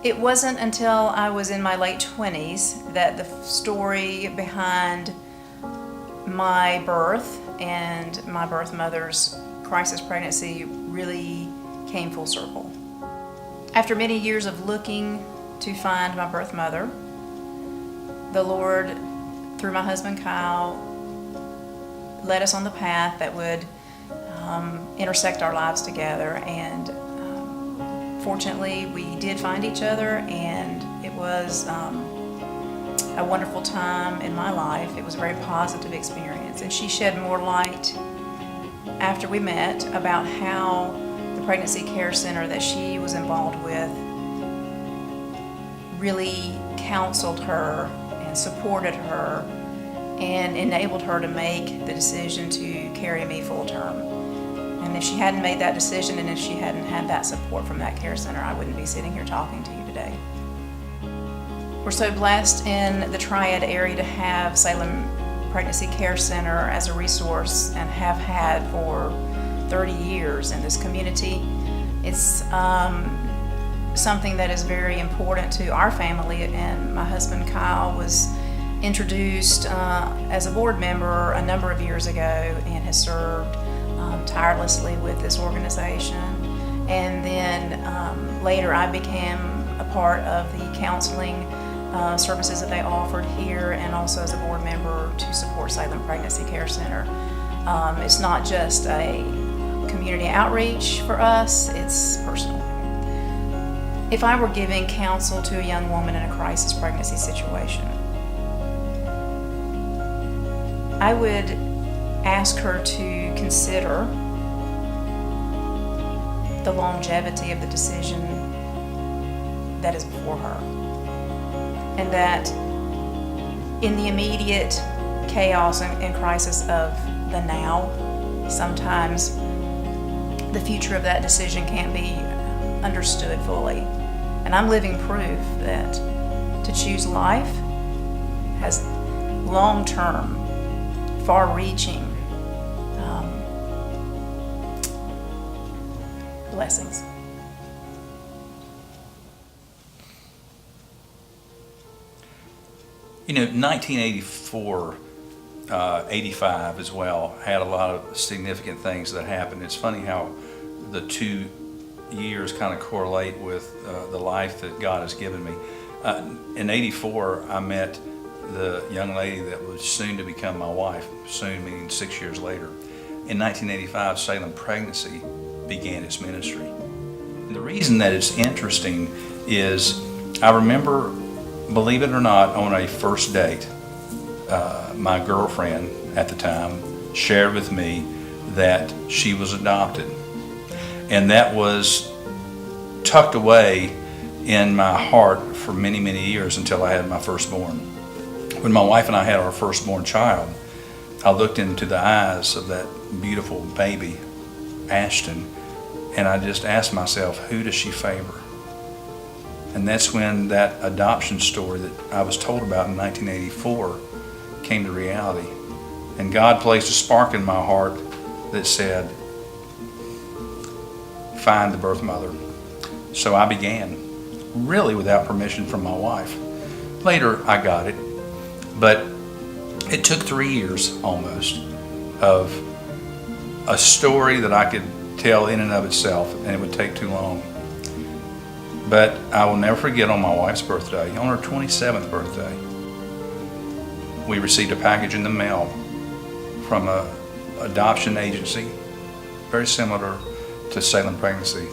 It wasn't until I was in my late 20s that the story behind my birth and my birth mother's crisis pregnancy really came full circle. After many years of looking to find my birth mother, the Lord, through my husband Kyle, led us on the path that would intersect our lives together, and fortunately we did find each other, and it was a wonderful time in my life. It was a very positive experience, and she shed more light after we met about how the pregnancy care center that she was involved with really counseled her and supported her and enabled her to make the decision to carry me full term. And if she hadn't made that decision, and if she hadn't had that support from that care center, I wouldn't be sitting here talking to you today. We're so blessed in the Triad area to have Salem Pregnancy Care Center as a resource, and have had for 30 years in this community. It's something that is very important to our family, and my husband Kyle was introduced as a board member a number of years ago and has served tirelessly with this organization. And then later I became a part of the counseling services that they offered here, and also as a board member to support Salem Pregnancy Care Center. It's not just a community outreach for us, it's personal. If I were giving counsel to a young woman in a crisis pregnancy situation, I would ask her to consider the longevity of the decision that is before her, and that in the immediate chaos and crisis of the now, sometimes the future of that decision can't be understood fully. And I'm living proof that to choose life has long-term, far-reaching blessings. You know, 1984, 85 as well, had a lot of significant things that happened. It's funny how the 2 years kind of correlate with the life that God has given me. In 84, I met the young lady that was soon to become my wife, soon meaning 6 years later. In 1985, Salem Pregnancy began its ministry. And the reason that it's interesting is I remember, believe it or not, on a first date, my girlfriend at the time shared with me that she was adopted. And that was tucked away in my heart for many, many years until I had my firstborn. When my wife and I had our firstborn child, I looked into the eyes of that beautiful baby, Ashton, and I just asked myself, who does she favor? And that's when that adoption story that I was told about in 1984 came to reality. And God placed a spark in my heart that said, find the birth mother. So I began, really without permission from my wife. Later I got it, but it took 3 years almost of a story that I could tell in and of itself, and it would take too long. But I will never forget, on my wife's birthday, on her 27th birthday, we received a package in the mail from an adoption agency, very similar to Salem Pregnancy,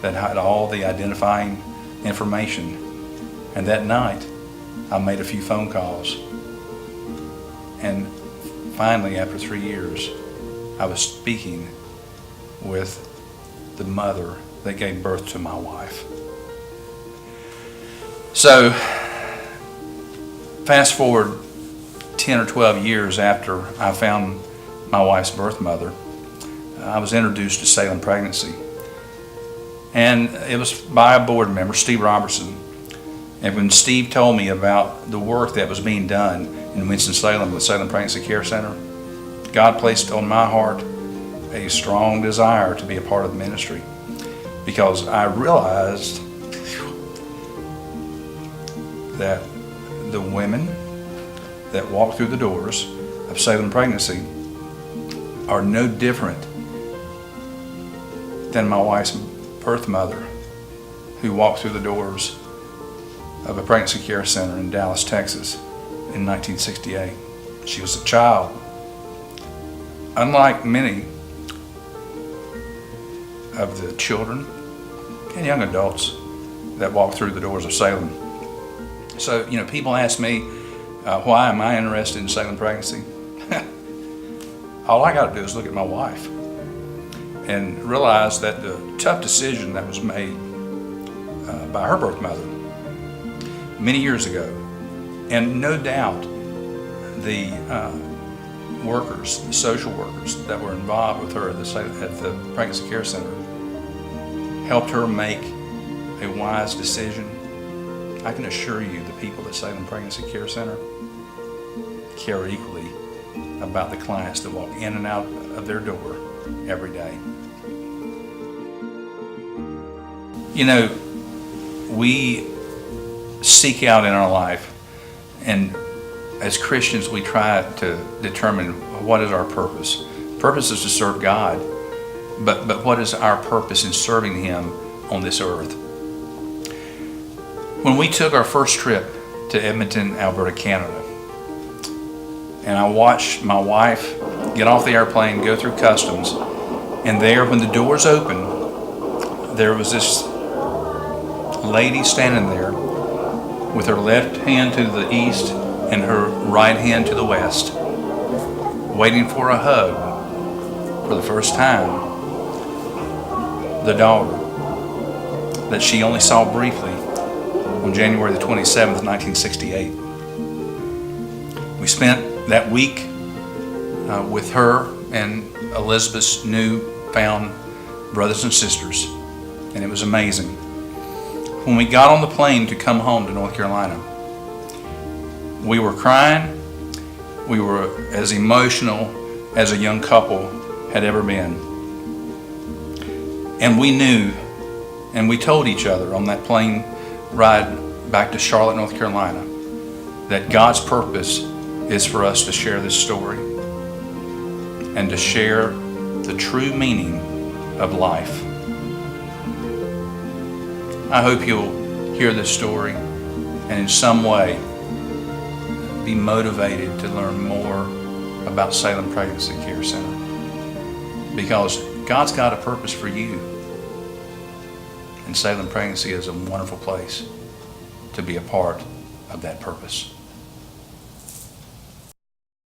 that had all the identifying information. And that night, I made a few phone calls. And finally, after 3 years, I was speaking with the mother that gave birth to my wife. So, fast forward 10 or 12 years after I found my wife's birth mother, I was introduced to Salem Pregnancy. And it was by a board member, Steve Robertson. And when Steve told me about the work that was being done in Winston-Salem with Salem Pregnancy Care Center, God placed on my heart a strong desire to be a part of the ministry, because I realized that the women that walk through the doors of Salem Pregnancy are no different than my wife's birth mother, who walked through the doors of a pregnancy care center in Dallas, Texas in 1968. She was a child. Unlike many of the children and young adults that walk through the doors of Salem. So, people ask me, why am I interested in Salem Pregnancy? All I got to do is look at my wife and realize that the tough decision that was made by her birth mother many years ago, and no doubt the workers, the social workers that were involved with her at the Pregnancy Care Center, helped her make a wise decision. I can assure you the people at Salem Pregnancy Care Center care equally about the clients that walk in and out of their door every day. We seek out in our life, and as Christians we try to determine what is our purpose. Purpose is to serve God, but what is our purpose in serving Him on this earth? When we took our first trip to Edmonton, Alberta, Canada, and I watched my wife get off the airplane, go through customs, and there, when the doors opened, there was this lady standing there with her left hand to the east and her right hand to the west, waiting for a hug for the first time. The daughter that she only saw briefly on January the 27th, 1968. We spent that week with her and Elizabeth's newfound brothers and sisters, and it was amazing. When we got on the plane to come home to North Carolina, we were crying. We were as emotional as a young couple had ever been. And we knew, and we told each other on that plane ride back to Charlotte, North Carolina, that God's purpose is for us to share this story and to share the true meaning of life. I hope you'll hear this story and in some way be motivated to learn more about Salem Pregnancy Care Center, because God's got a purpose for you, and Salem Pregnancy is a wonderful place to be a part of that purpose.